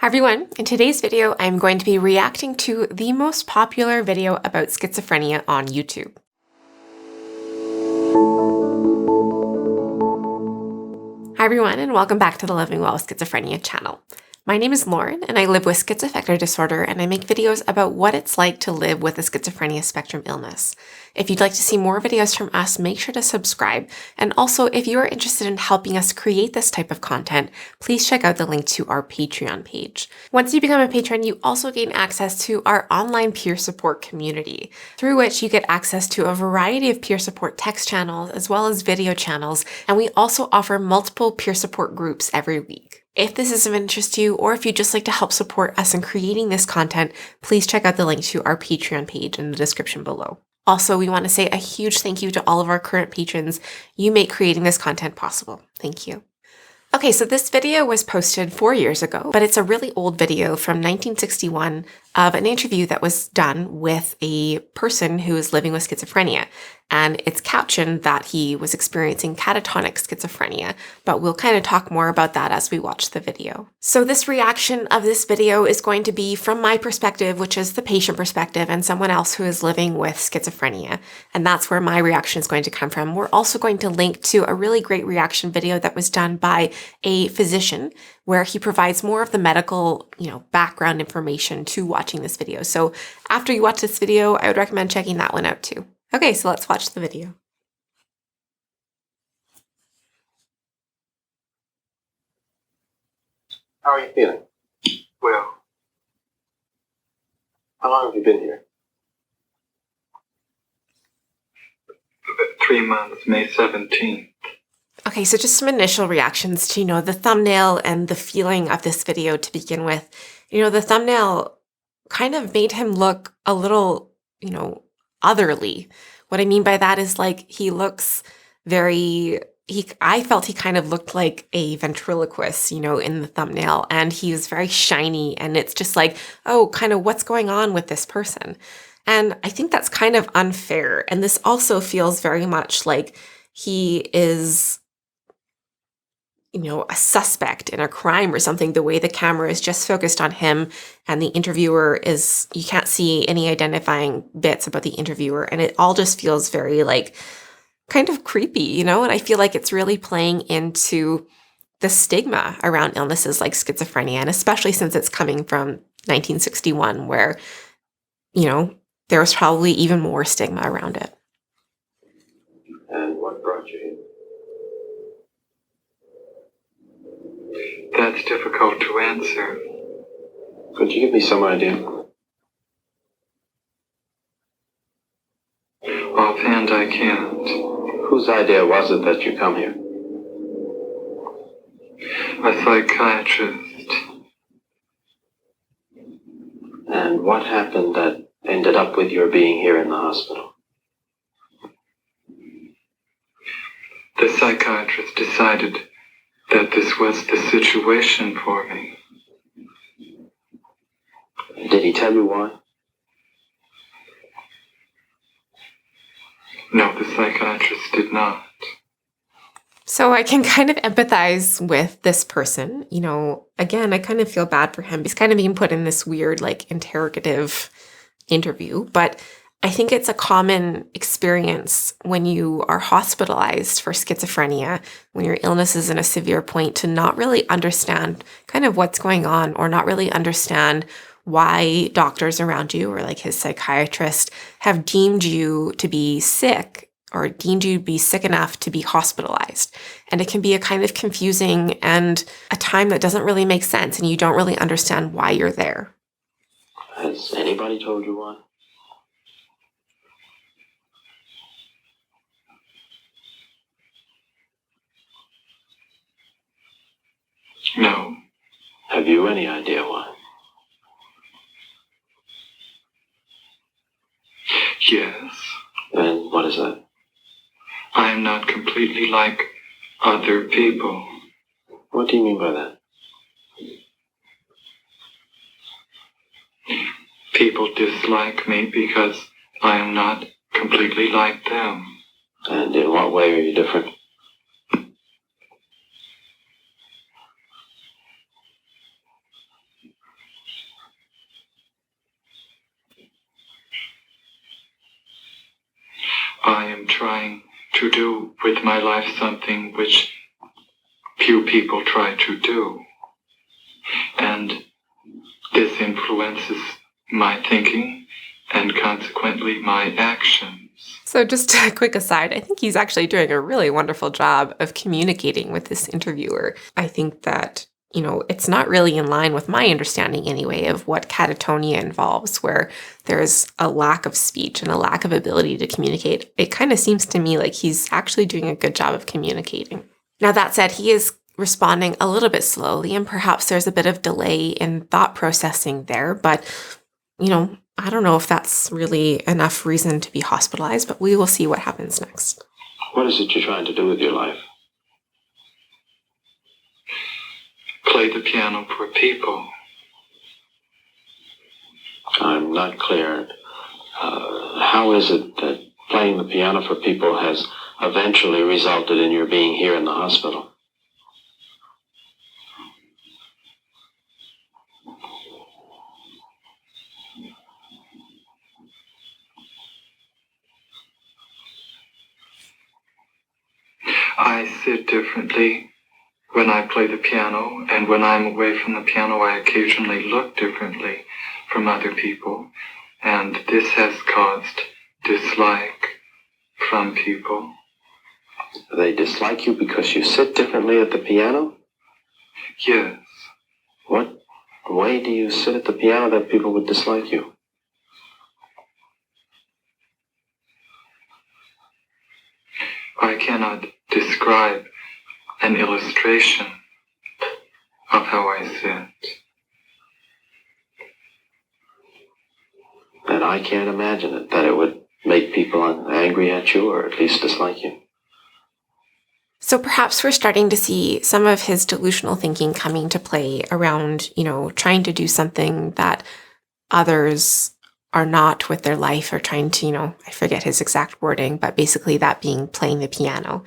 Hi everyone, in today's video I'm going to be reacting to the most popular video about schizophrenia on YouTube. Hi everyone and welcome back to the Living Well with Schizophrenia channel. My name is Lauren and I live with schizoaffective disorder and I make videos about what it's like to live with a schizophrenia spectrum illness. If you'd like to see more videos from us, make sure to subscribe. And also, if you are interested in helping us create this type of content, please check out the link to our Patreon page. Once you become a patron, you also gain access to our online peer support community, through which you get access to a variety of peer support text channels as well as video channels. And we also offer multiple peer support groups every week. If this is of interest to you, or if you'd just like to help support us in creating this content, please check out the link to our Patreon page in the description below. Also, we want to say a huge thank you to all of our current patrons. You make creating this content possible. Thank you. Okay, so this video was posted 4 years ago, but it's a really old video from 1961 of an interview that was done with a person who is living with schizophrenia. And it's captioned that he was experiencing catatonic schizophrenia, but we'll kind of talk more about that as we watch the video. So this reaction of this video is going to be from my perspective, which is the patient perspective, and someone else who is living with schizophrenia. And that's where my reaction is going to come from. We're also going to link to a really great reaction video that was done by a physician where he provides more of the medical, background information to watching this video. So after you watch this video, I would recommend checking that one out too. Okay, so let's watch the video. How are you feeling? Well, How long have you been here? about 3 months, May 17th. Okay, so just some initial reactions to, the thumbnail and the feeling of this video to begin with. The thumbnail kind of made him look a little, otherly. What I mean by that is he looks I felt he kind of looked like a ventriloquist, in the thumbnail, and he was very shiny, and it's just oh, kind of what's going on with this person? And I think that's kind of unfair. And this also feels very much like he is, a suspect in a crime or something, the way the camera is just focused on him and the interviewer you can't see any identifying bits about the interviewer. And it all just feels very kind of creepy, and I feel like it's really playing into the stigma around illnesses like schizophrenia, and especially since it's coming from 1961 where, there was probably even more stigma around it. And what brought you here? That's difficult to answer. Could you give me some idea? Offhand, I can't. Whose idea was it that you come here? A psychiatrist. And what happened that ended up with your being here in the hospital? The psychiatrist decided that this was the situation for me. Did he tell you why? No, the psychiatrist did not. So I can kind of empathize with this person. Again, I kind of feel bad for him. He's kind of being put in this weird, interrogative interview. But I think it's a common experience when you are hospitalized for schizophrenia, when your illness is in a severe point, to not really understand kind of what's going on, or not really understand why doctors around you, or his psychiatrist, have deemed you to be sick, or deemed you to be sick enough to be hospitalized. And it can be a kind of confusing and a time that doesn't really make sense, and you don't really understand why you're there. Has anybody told you why? No. Have you any idea why? Yes. And what is that? I am not completely like other people. What do you mean by that? People dislike me because I am not completely like them. And in what way are you different? trying to do with my life something which few people try to do. And this influences my thinking and consequently my actions. So just a quick aside, I think he's actually doing a really wonderful job of communicating with this interviewer. I think that, it's not really in line with my understanding anyway of what catatonia involves, where there's a lack of speech and a lack of ability to communicate. It kind of seems to me like he's actually doing a good job of communicating. Now, that said, he is responding a little bit slowly, and perhaps there's a bit of delay in thought processing there, but, I don't know if that's really enough reason to be hospitalized, but we will see what happens next. What is it you're trying to do with your life? Play the piano for people. I'm not clear. How is it that playing the piano for people has eventually resulted in your being here in the hospital? I sit differently when I play the piano, and when I'm away from the piano, I occasionally look differently from other people, and this has caused dislike from people. They dislike you because you sit differently at the piano? Yes. What way do you sit at the piano that people would dislike you? I cannot describe an illustration of how I sit. And I can't imagine it, that it would make people angry at you or at least dislike you. So perhaps we're starting to see some of his delusional thinking coming to play around, trying to do something that others are not with their life, or trying to, I forget his exact wording, but basically that being playing the piano.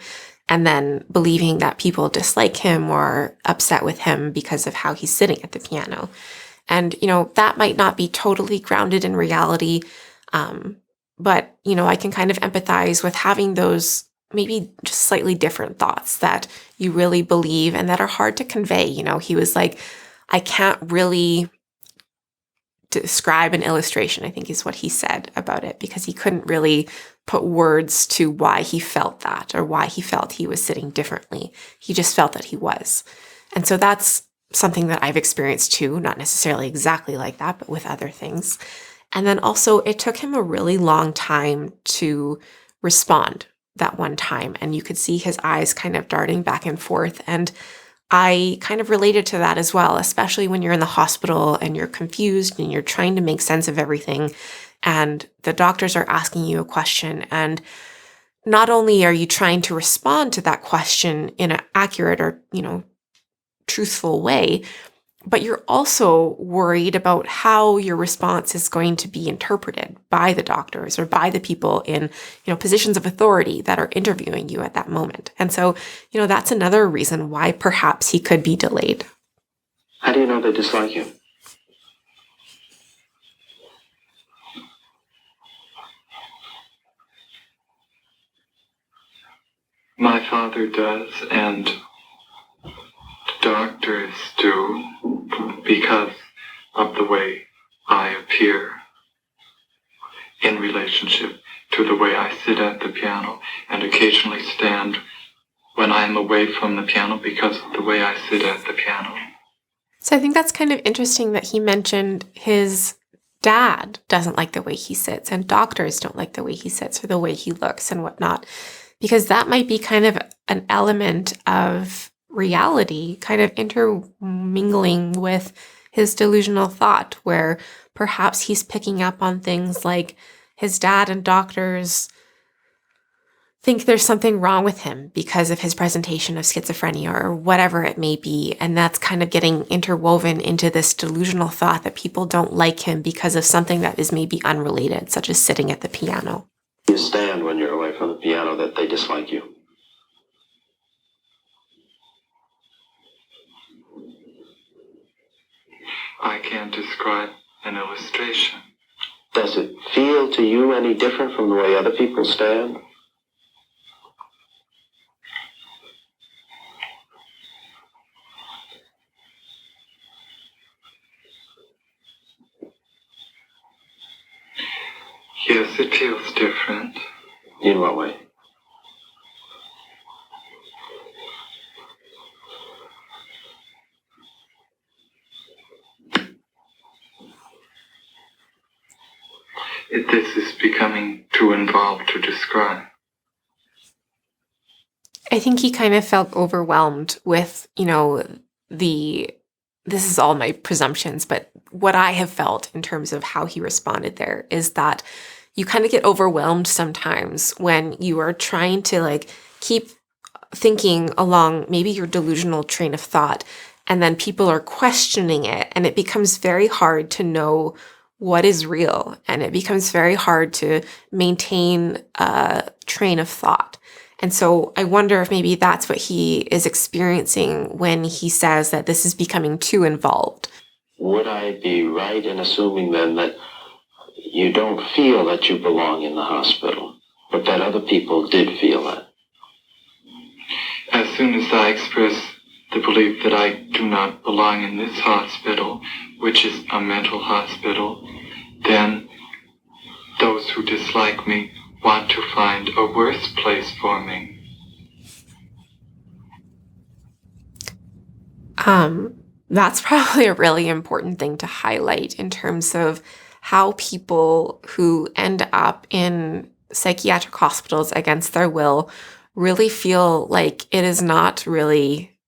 And then believing that people dislike him or are upset with him because of how he's sitting at the piano. And, that might not be totally grounded in reality. But, I can kind of empathize with having those maybe just slightly different thoughts that you really believe and that are hard to convey. He was like, I can't really describe an illustration, I think is what he said about it, because he couldn't really put words to why he felt that or why he felt he was sitting differently. He just felt that he was. And so that's something that I've experienced too, not necessarily exactly like that, but with other things. And then also it took him a really long time to respond that one time. And you could see his eyes kind of darting back and forth. And I kind of related to that as well, especially when you're in the hospital and you're confused and you're trying to make sense of everything. And the doctors are asking you a question. And not only are you trying to respond to that question in an accurate or, truthful way, but you're also worried about how your response is going to be interpreted by the doctors or by the people in, positions of authority that are interviewing you at that moment. And so, that's another reason why perhaps he could be delayed. How do you know they dislike you? My father does, and doctors do, because of the way I appear in relationship to the way I sit at the piano and occasionally stand when I'm away from the piano because of the way I sit at the piano. So I think that's kind of interesting that he mentioned his dad doesn't like the way he sits and doctors don't like the way he sits or the way he looks and whatnot, because that might be kind of an element of reality kind of intermingling with his delusional thought, where perhaps he's picking up on things like his dad and doctors think there's something wrong with him because of his presentation of schizophrenia or whatever it may be. And that's kind of getting interwoven into this delusional thought that people don't like him because of something that is maybe unrelated, such as sitting at the piano. You stand when you're away from the piano that they dislike you. I can't describe an illustration. Does it feel to you any different from the way other people stand? Yes, it feels different. In what way? This is becoming too involved to describe. I think he kind of felt overwhelmed with, this is all my presumptions, but what I have felt in terms of how he responded there is that you kind of get overwhelmed sometimes when you are trying to like keep thinking along maybe your delusional train of thought, and then people are questioning it, and it becomes very hard to know what is real, and it becomes very hard to maintain a train of thought. And so I wonder if maybe that's what he is experiencing when he says that this is becoming too involved. Would I be right in assuming then that you don't feel that you belong in the hospital, but that other people did feel that? As soon as I express the belief that I do not belong in this hospital, which is a mental hospital, then those who dislike me want to find a worse place for me. That's probably a really important thing to highlight in terms of how people who end up in psychiatric hospitals against their will really feel like it is not really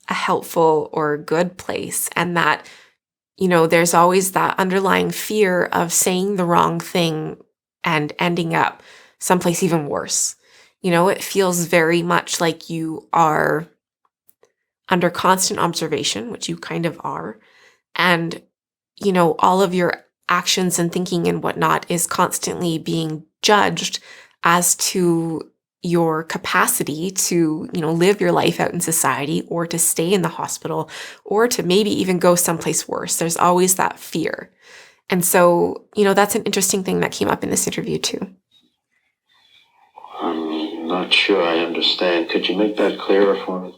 a helpful or good place, and that, there's always that underlying fear of saying the wrong thing and ending up someplace even worse. It feels very much like you are under constant observation, which you kind of are, and, all of your actions and thinking and whatnot is constantly being judged as to your capacity to, live your life out in society, or to stay in the hospital, or to maybe even go someplace worse. There's always that fear. And so, that's an interesting thing that came up in this interview too. I'm not sure I understand. Could you make that clearer for me?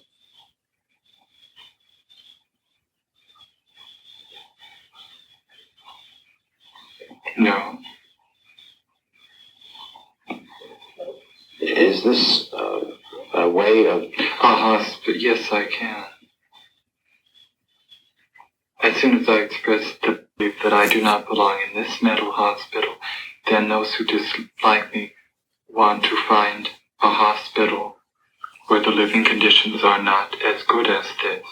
No. Is this a way of... Yes, I can. As soon as I express the belief that I do not belong in this mental hospital, then those who dislike me want to find a hospital where the living conditions are not as good as this.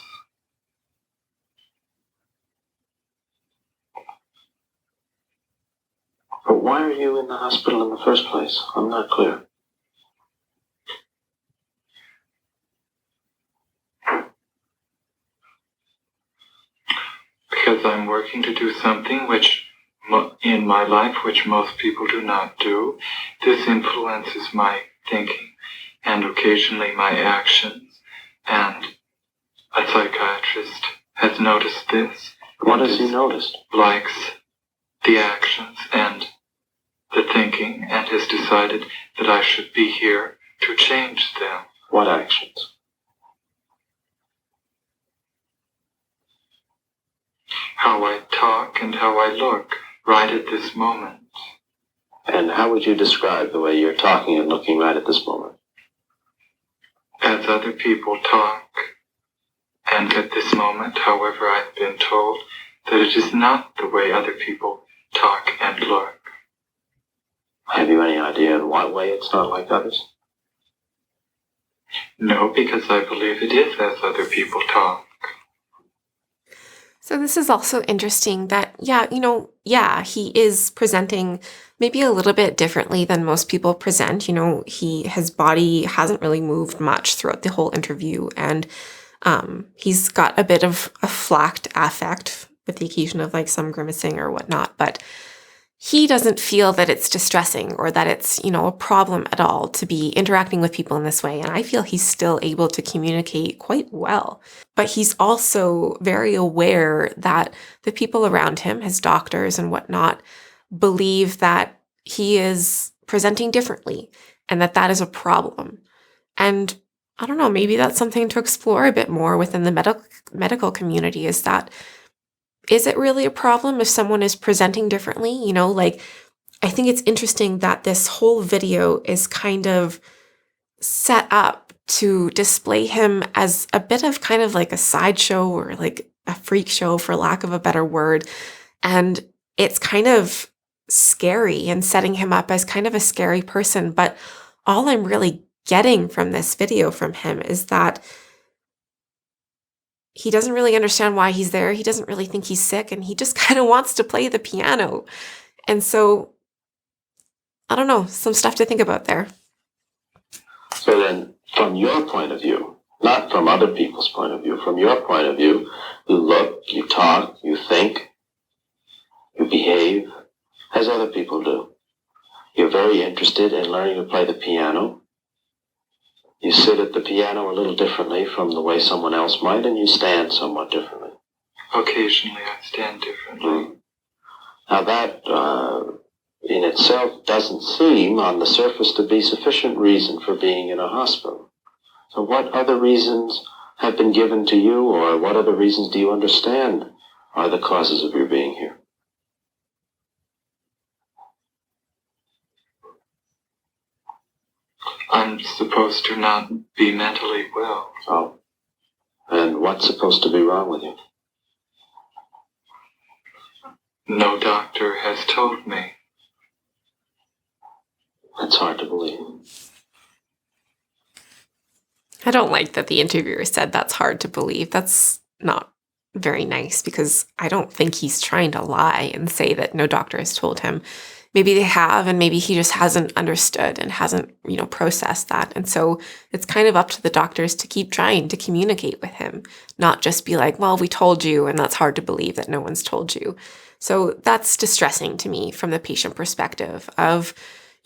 But why are you in the hospital in the first place? I'm not clear. Because I'm working to do something in my life which most people do not do. This influences my thinking and occasionally my actions, and a psychiatrist has noticed this. What has he noticed? Likes the actions and the thinking, and has decided that I should be here to change them. What actions? How I talk and how I look right at this moment. And how would you describe the way you're talking and looking right at this moment? As other people talk, and at this moment, however, I've been told that it is not the way other people talk and look. Have you any idea in what way it's not like others? No, because I believe it is as other people talk. So this is also interesting that, he is presenting maybe a little bit differently than most people present. His body hasn't really moved much throughout the whole interview, and he's got a bit of a flacked affect with the occasion of like some grimacing or whatnot, but he doesn't feel that it's distressing or that it's, a problem at all to be interacting with people in this way. And I feel he's still able to communicate quite well. But he's also very aware that the people around him, his doctors and whatnot, believe that he is presenting differently and that is a problem. And I don't know, maybe that's something to explore a bit more within the medical community, is it really a problem if someone is presenting differently? I I think it's interesting that this whole video is kind of set up to display him as a bit of kind of like a sideshow or like a freak show, for lack of a better word. And it's kind of scary and setting him up as kind of a scary person. But all I'm really getting from this video from him is that he doesn't really understand why he's there. He doesn't really think he's sick, and he just kind of wants to play the piano. And so, I don't know, some stuff to think about there. So then, from your point of view, not from other people's point of view, from your point of view, you look, you talk, you think, you behave as other people do. You're very interested in learning to play the piano. You sit at the piano a little differently from the way someone else might, and you stand somewhat differently. Occasionally I stand differently. Now that, in itself, doesn't seem on the surface to be sufficient reason for being in a hospital. So what other reasons have been given to you, or what other reasons do you understand are the causes of your being here? I'm supposed to not be mentally well. Oh. And what's supposed to be wrong with you? No doctor has told me. That's hard to believe. I don't like that the interviewer said that's hard to believe. That's not very nice, because I don't think he's trying to lie and say that no doctor has told him. Maybe they have, and maybe he just hasn't understood and hasn't, processed that. And so it's kind of up to the doctors to keep trying to communicate with him, not just be like, well, we told you, and that's hard to believe that no one's told you. So that's distressing to me from the patient perspective of,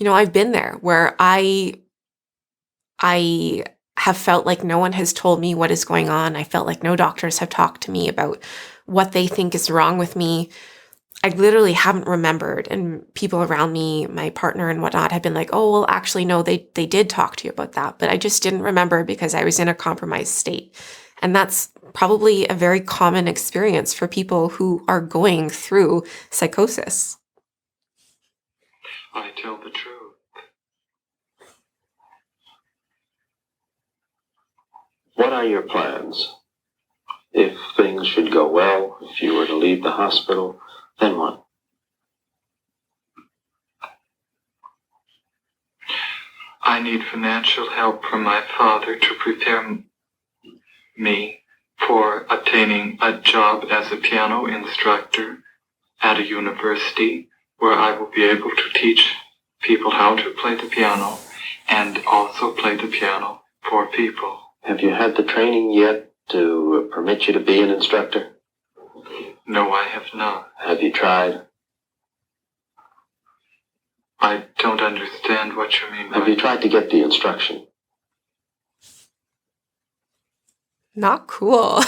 I've been there where I have felt like no one has told me what is going on. I felt like no doctors have talked to me about what they think is wrong with me. I literally haven't remembered, and people around me, my partner and whatnot, have been like, oh, well, actually, no, they did talk to you about that, but I just didn't remember because I was in a compromised state. And that's probably a very common experience for people who are going through psychosis. I tell the truth. What are your plans? If things should go well, if you were to leave the hospital, then what? I need financial help from my father to prepare me for obtaining a job as a piano instructor at a university where I will be able to teach people how to play the piano and also play the piano for people. Have you had the training yet to permit you to be an instructor? No, I have not. Have you tried? I don't understand what you mean by... Have you tried to get the instruction? Not cool.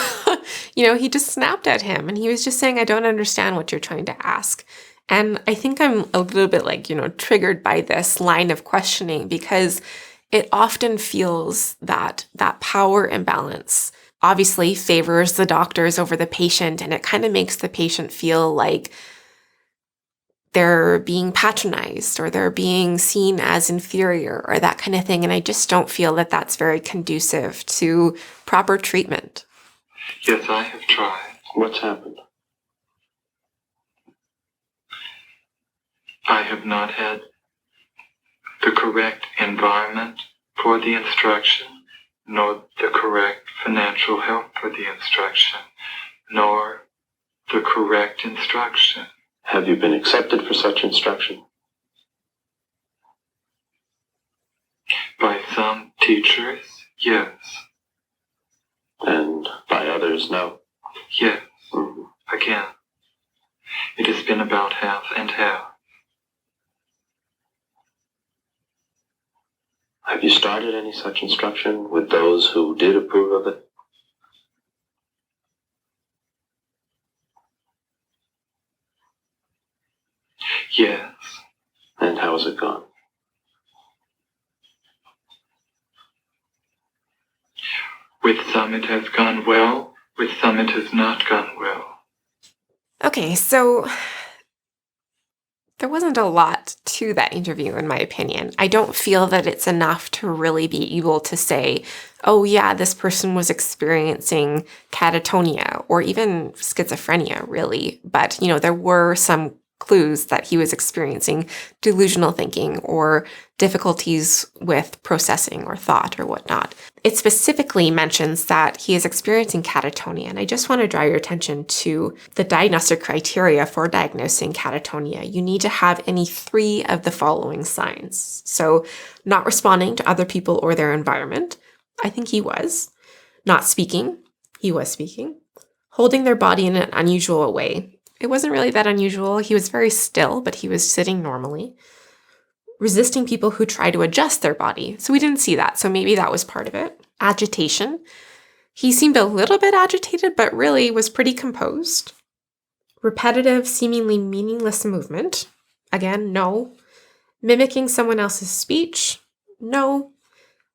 He just snapped at him, and he was just saying, I don't understand what you're trying to ask. And I think I'm a little bit triggered by this line of questioning, because it often feels that power imbalance obviously favors the doctors over the patient, and it kind of makes the patient feel like they're being patronized or they're being seen as inferior or that kind of thing. And I just don't feel that that's very conducive to proper treatment. Yes, I have tried. What's happened? I have not had the correct environment for the instruction, nor the correct financial help for the instruction, nor the correct instruction. Have you been accepted for such instruction? By some teachers, yes. And by others, no? Yes. Mm-hmm. Again, it has been about half and half. Have you started any such instruction with those who did approve of it? Yes. And how has it gone? With some it has gone well, with some it has not gone well. Okay, so There wasn't a lot to that interview, in my opinion. I don't feel that it's enough to really be able to say, oh yeah, this person was experiencing catatonia or even schizophrenia, really. But, there were some clues that he was experiencing delusional thinking or difficulties with processing or thought or whatnot. It specifically mentions that he is experiencing catatonia, and I just want to draw your attention to the diagnostic criteria for diagnosing catatonia. You need to have any 3 of the following signs. So, not responding to other people or their environment. I think he was. Not speaking. He was speaking. Holding their body in an unusual way. It wasn't really that unusual. He was very still, but he was sitting normally. Resisting people who try to adjust their body. So we didn't see that. So maybe that was part of it. Agitation. He seemed a little bit agitated, but really was pretty composed. Repetitive, seemingly meaningless movement. Again, no. Mimicking someone else's speech. No.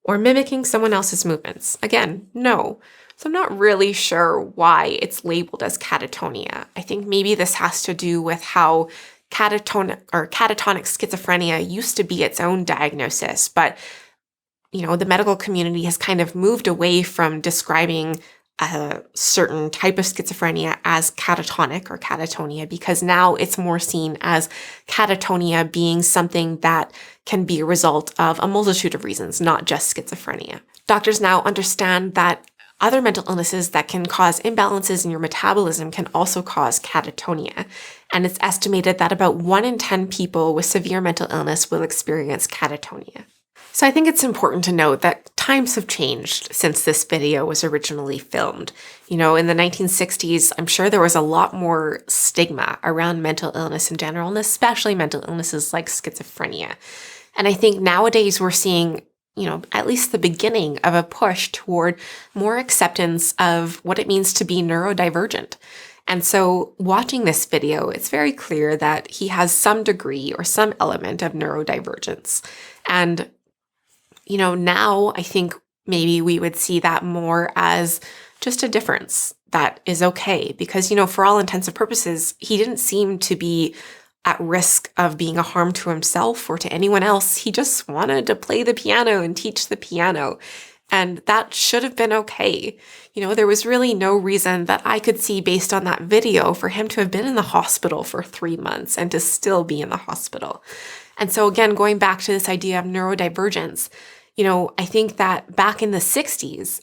Or mimicking someone else's movements. Again, no. So I'm not really sure why it's labeled as catatonia. I think maybe this has to do with how catatonic schizophrenia used to be its own diagnosis, but the medical community has kind of moved away from describing a certain type of schizophrenia as catatonic or catatonia, because now it's more seen as catatonia being something that can be a result of a multitude of reasons, not just schizophrenia. Doctors now understand that other mental illnesses that can cause imbalances in your metabolism can also cause catatonia. And it's estimated that about 1 in 10 people with severe mental illness will experience catatonia. So I think it's important to note that times have changed since this video was originally filmed. In the 1960s, I'm sure there was a lot more stigma around mental illness in general, and especially mental illnesses like schizophrenia. And I think nowadays we're seeing at least the beginning of a push toward more acceptance of what it means to be neurodivergent. And so watching this video, it's very clear that he has some degree or some element of neurodivergence. And, now I think maybe we would see that more as just a difference that is okay. Because, for all intents and purposes, he didn't seem to be at risk of being a harm to himself or to anyone else. He just wanted to play the piano and teach the piano. And that should have been okay. There was really no reason that I could see based on that video for him to have been in the hospital for 3 months and to still be in the hospital. And so again, going back to this idea of neurodivergence, I think that back in the 60s,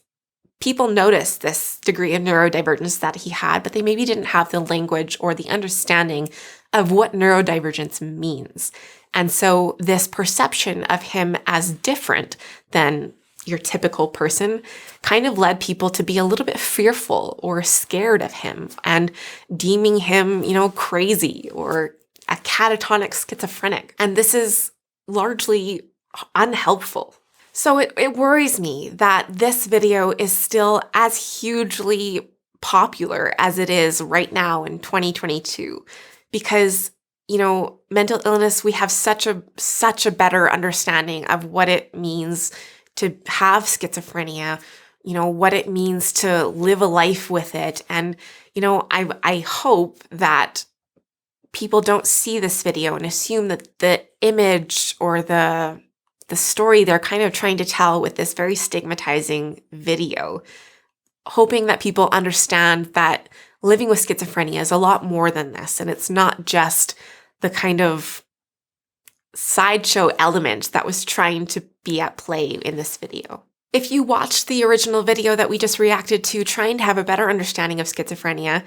people noticed this degree of neurodivergence that he had, but they maybe didn't have the language or the understanding of what neurodivergence means. And so this perception of him as different than your typical person kind of led people to be a little bit fearful or scared of him and deeming him, crazy or a catatonic schizophrenic. And this is largely unhelpful. So it worries me that this video is still as hugely popular as it is right now in 2022, because, mental illness, we have such a better understanding of what it means to have schizophrenia, what it means to live a life with it. And, I hope that people don't see this video and assume that the image or the story they're kind of trying to tell with this very stigmatizing video, hoping that people understand that living with schizophrenia is a lot more than this. And it's not just the kind of sideshow element that was trying to be at play in this video. If you watched the original video that we just reacted to, trying to have a better understanding of schizophrenia,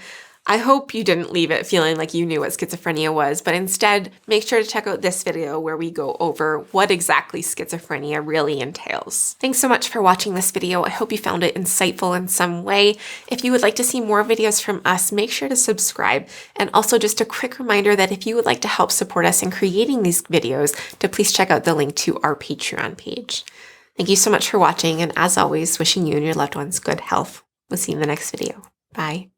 I hope you didn't leave it feeling like you knew what schizophrenia was, but instead make sure to check out this video where we go over what exactly schizophrenia really entails. Thanks so much for watching this video. I hope you found it insightful in some way. If you would like to see more videos from us, make sure to subscribe. And also just a quick reminder that if you would like to help support us in creating these videos, to please check out the link to our Patreon page. Thank you so much for watching, and as always, wishing you and your loved ones good health. We'll see you in the next video. Bye.